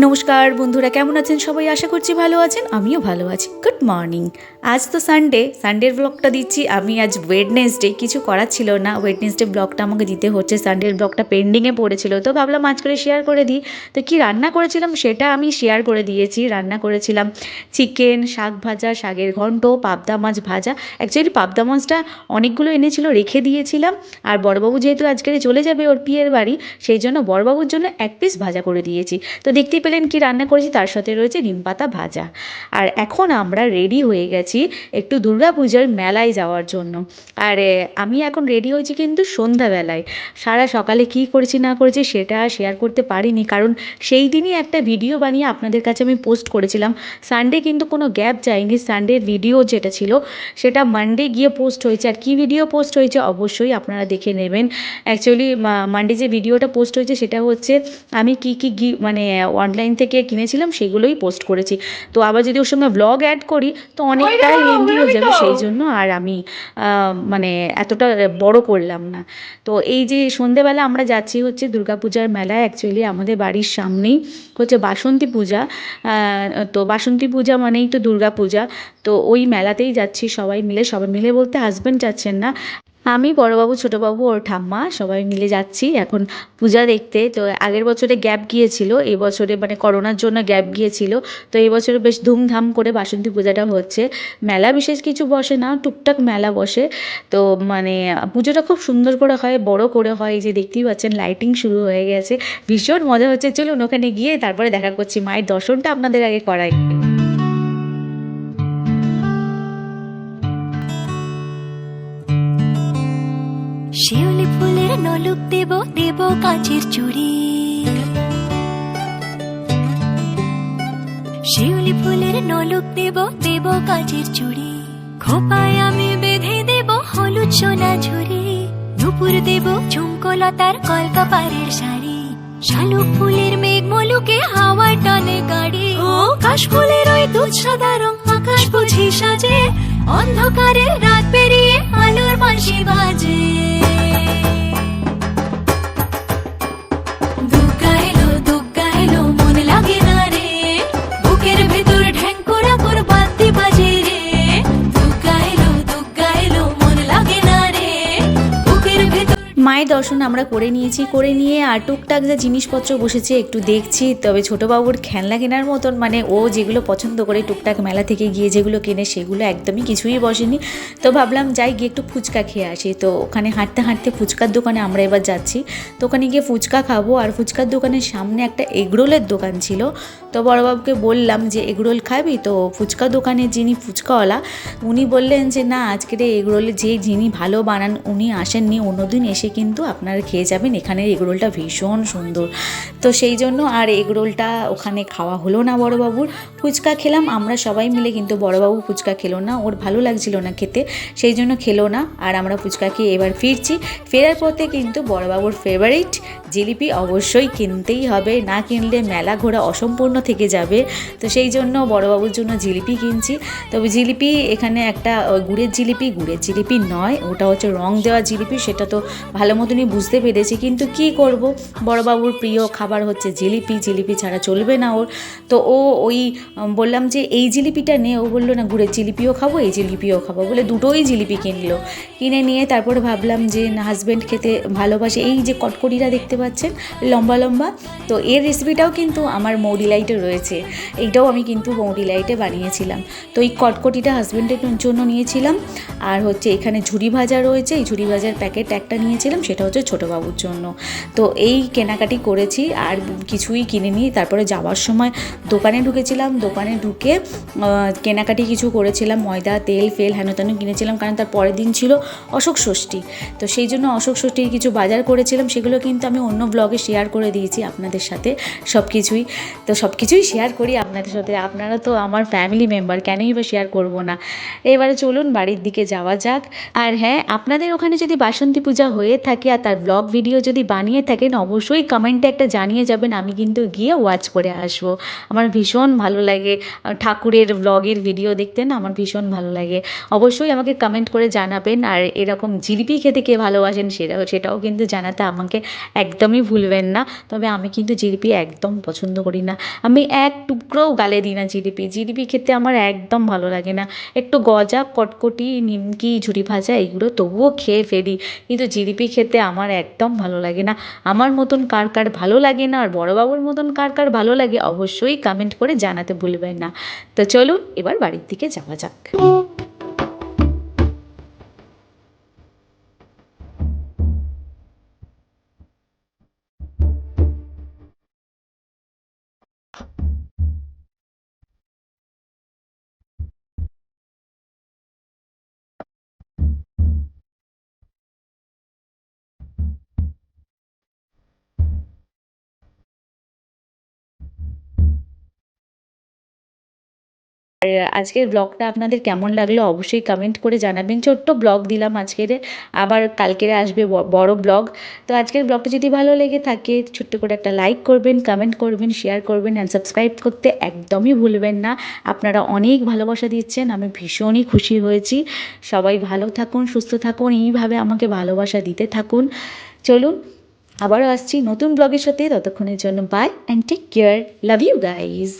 নমস্কার বন্ধুরা, কেমন আছেন সবাই? আশা করছি ভালো আছেন, আমিও ভালো আছি। Good morning. আজ তো সানডের ব্লগটা দিচ্ছি আমি। আজ ওয়েডনেসডে, কিছু করার ছিল না, ওয়েডনেসডে ব্লগটা আমাকে দিতে হচ্ছে। সানডের ব্লগটা পেন্ডিংয়ে পড়েছিল, তো ভাবলাম আজ করে শেয়ার করে দিই। তো কি রান্না করেছিলাম সেটা আমি শেয়ার করে দিয়েছি। রান্না করেছিলাম চিকেন, শাক ভাজা, শাকের ঘন্ট, পাবদা মাছ ভাজা। অ্যাকচুয়ালি পাবদা মাছটা অনেকগুলো এনেছিল, রেখে দিয়েছিলাম। আর বড়বাবু যেহেতু আজকে চলে যাবে ওর বিয়ের বাড়ি, সেই জন্য বড়বাবুর জন্য এক পিস ভাজা করে দিয়েছি। তো দেখতেই পেলেন কি রান্না করেছি, তার সাথে রয়েছে নিমপাতা ভাজা। আর এখন আমরা রেডি হয়ে গেছি একটু দুর্গাপূজার মেলায় যাওয়ার জন্য। আর আমি এখন রেডি হয়েছি কিন্তু সন্ধ্যাবেলায়। সারা সকালে কি করেছি না করেছি সেটা শেয়ার করতে পারিনি, কারণ সেই দিনই একটা ভিডিও বানিয়ে আপনাদের কাছে আমি পোস্ট করেছিলাম। সানডে কিন্তু কোনো গ্যাপ যায়নি, সানডের ভিডিও যেটা ছিল সেটা মানডে গিয়ে পোস্ট হয়েছে। আর কি ভিডিও পোস্ট হয়েছে অবশ্যই আপনারা দেখে নেবেন। অ্যাকচুয়ালি মানডে যে ভিডিওটা পোস্ট হয়েছে সেটা হচ্ছে আমি কি মানে অনলাইন থেকে কিনেছিলাম সেগুলোই পোস্ট করেছি। তো আবার যদি ওর সঙ্গে ব্লগ অ্যাড করি তো অনেকটাই লেন্দি হয়ে যাবে, সেই জন্য আর আমি মানে এতটা বড় করলাম না। তো এই যে সন্ধেবেলা আমরা যাচ্ছি হচ্ছে দুর্গাপূজার মেলায়। অ্যাকচুয়ালি আমাদের বাড়ির সামনেই হচ্ছে বাসন্তী পূজা। তো বাসন্তী পূজা মানেই তো দুর্গাপূজা। তো ওই মেলাতেই যাচ্ছি সবাই মিলে। সবাই মিলে বলতে হাজব্যান্ড যাচ্ছেন না, আমি, বড়বাবু, ছোটোবাবু, ওর ঠাম্মা সবাই মিলে যাচ্ছি এখন পূজা দেখতে। তো আগের বছরে গ্যাপ গিয়েছিল, এই বছরে মানে করোনার জন্য গ্যাপ গিয়েছিল। তো এই বছরে বেশ ধুমধাম করে বাসন্তী পূজাটা হচ্ছে। মেলা বিশেষ কিছু বসে না, টুকটাক মেলা বসে। তো মানে পুজোটা খুব সুন্দর করে হয়, বড় করে হয়। এই যে দেখতেই পাচ্ছেন লাইটিং শুরু হয়ে গেছে, ভীষণ মজা হচ্ছে। চলুন ওখানে গিয়ে তারপরে দেখা করছি, মায়ের দর্শনটা আপনাদের আগে করাই। শিউলি ফুলের নলুক দেব দেব কাঁচের চুড়ি, শিউলি ফুলের নলুক দেব দেব কাঁচের চুড়ি, খোপায় আমি বেঁধে দেব হলুদ সোনা ঝুড়ি, দুপুর দেব ঝুমকোলতার কলকাপাড়ের শাড়ি, শালুক ফুলের মেঘ মলুকে হাওয়ার টানে গাড়ি, ও কাশ ফুলের ওই দুধ সাদা রং আকাশ বুঝি সাজে, অন্ধকারে রাত পেরিয়ে আলোর বাঁশি বাজে। দুর্গা এলো মন লাগে না রে, বুকের ভেতর ঢ্যাঙ্করা কর বাদ্যি বাজে রে। দুর্গা এলো মন লাগে না রে, বুকের ভেতর। মায়ের দর্শন আমরা করে নিয়েছি, করে নিয়ে আর টুকটাক যা জিনিসপত্র বসেছে একটু দেখছি। তবে ছোটোবাবুর খেলনা কেনার মতন, মানে ও যেগুলো পছন্দ করে টুকটাক মেলা থেকে গিয়ে যেগুলো কেনে সেগুলো একদমই কিছুই বসেনি। তো ভাবলাম যাই গিয়ে একটু ফুচকা খেয়ে আসি। তো ওখানে হাঁটতে হাঁটতে ফুচকার দোকানে আমরা এবার যাচ্ছি। তো ওখানে গিয়ে ফুচকা খাবো। আর ফুচকার দোকানের সামনে একটা এগরোলের দোকান ছিল। তো বড়বাবুকে বললাম যে এগরোল খাবি? তো ফুচকা দোকানের যিনি ফুচকাওয়ালা উনি বললেন যে না, আজকের এগরোলের যিনি ভালো বানান উনি আসেননি, অন্যদিন এসে কিন্তু আপনারা খেয়ে যাবেন, এখানের এগরোলটা ভীষণ সুন্দর। তো সেই জন্য আর এগরোলটা ওখানে খাওয়া হলো না বড়বাবুর। ফুচকা খেলাম আমরা সবাই মিলে, কিন্তু বড়বাবু ফুচকা খেলো না, ওর ভালো লাগছিল না খেতে, সেই জন্য খেলো না। আর আমরা ফুচকা খেয়ে এবার ফিরছি। ফেরার পথে কিন্তু বড়বাবুর ফেভারিট জিলিপি অবশ্যই কিনতেই হবে, না কিনলে মেলা ঘোরা অসম্পূর্ণ থেকে যাবে। তো সেই জন্য বড়বাবুর জন্য জিলিপি কিনছি। তবে জিলিপি এখানে একটা গুড়ের জিলিপি নয়, ওটা হচ্ছে রং দেওয়া জিলিপি, সেটা তো ভালো মতনই বুঝতে পেরেছি। কিন্তু কি করব, বড়বাবুর প্রিয় খাবার হচ্ছে জিলিপি, জিলিপি ছাড়া চলবে না ওর। তো ও ওই বললাম যে এই জিলিপিটা নে, ও বললো না গুড়ের জিলিপিও খাবো এই জিলিপিও খাবো, বলে দুটোই জিলিপি কিনলো। কিনে নিয়ে তারপরে ভাবলাম যে না, হাজব্যান্ড খেতে ভালোবাসে এই যে কটকটিটা দেখতে পাচ্ছেন লম্বা লম্বা, তো এর রেসিপিটাও কিন্তু আমার মৌরি লাইটে রয়েছে, এইটাও আমি কিন্তু মৌরি লাইটে বানিয়েছিলাম। তো এই কটকটিটা হাজব্যান্ডের জন্য নিয়েছিলাম। আর হচ্ছে এখানে ঝুরি ভাজা রয়েছে, এই ঝুরি ভাজার প্যাকেট একটা নিয়েছিলাম, সেটা হচ্ছে ছোটোবাবুর জন্য। তো এই কেনাকাটি করেছি, আর কিছুই কিনিনি। তারপরে যাওয়ার সময় দোকানে ঢুকেছিলাম, দোকানে ঢুকে কেনাকাটি কিছু করেছিলাম, ময়দা তেল ফেল হেন তেন কিনেছিলাম, কারণ তার পরের দিন ছিল অশোক ষষ্ঠী। তো সেই জন্য অশোক ষষ্ঠীর কিছু বাজার করেছিলাম, সেগুলো কিন্তু আমি অন্য ব্লগে শেয়ার করে দিয়েছি আপনাদের সাথে সব কিছুই। তো সব কিছুই শেয়ার করি আপনাদের সাথে, আপনারা তো আমার ফ্যামিলি মেম্বার, কেনই বা শেয়ার করব না। এবারে চলুন বাড়ির দিকে যাওয়া যাক। আর হ্যাঁ, আপনাদের ওখানে যদি বাসন্তী পূজা হয়ে থাকে আর তার ব্লগ ভিডিও যদি বানিয়ে থাকেন অবশ্যই কমেন্টে একটা জানিয়ে যাবেন, আমি কিন্তু গিয়ে ওয়াচ করে আসবো। আমার ভীষণ ভালো লাগে ঠাকুরের ব্লগের ভিডিও দেখতে, না আমার ভীষণ ভালো লাগে। অবশ্যই আমাকে কমেন্ট করে জানাবেন। আর এরকম জিলিপি খেতে কে ভালোবাসেন সেটাও কিন্তু জানাতে আমাকে একদম একদমই ভুলবেন না। তবে আমি কিন্তু জিলিপি একদম পছন্দ করি না, আমি এক টুকরোও গালে দিই না জিলিপি। জিলিপি খেতে আমার একদম ভালো লাগে না। একটু গজা, কটকটি, নিমকি, ঝুরি ভাজা এগুলো তবুও খেয়ে ফেলি, কিন্তু জিলিপি খেতে আমার একদম ভালো লাগে না। আমার মতন কার কার ভালো লাগে না আর বড়োবাবুর মতন কার কার ভালো লাগে অবশ্যই কমেন্ট করে জানাতে ভুলবেন না। তো চলুন এবার বাড়ির দিকে যাওয়া যাক। আজকের ব্লগটা আপনাদের কেমন লাগলো অবশ্যই কমেন্ট করে জানাবেন। ছোট্ট ব্লগ দিলাম আজকের, আবার কালকের আসবে বড় ব্লগ। তো আজকের ব্লগটা যদি ভালো লেগে থাকে ছোট্ট করে একটা লাইক করবেন, কমেন্ট করবেন, শেয়ার করবেন অ্যান্ড সাবস্ক্রাইব করতে একদমই ভুলবেন না। আপনারা অনেক ভালোবাসা দিচ্ছেন, আমি ভীষণই খুশি হয়েছি। সবাই ভালো থাকুন, সুস্থ থাকুন, এইভাবে আমাকে ভালোবাসা দিতে থাকুন। চলুন আবারও আসছি নতুন ব্লগের সাথে, ততক্ষণের জন্য bye and take care, love you guys.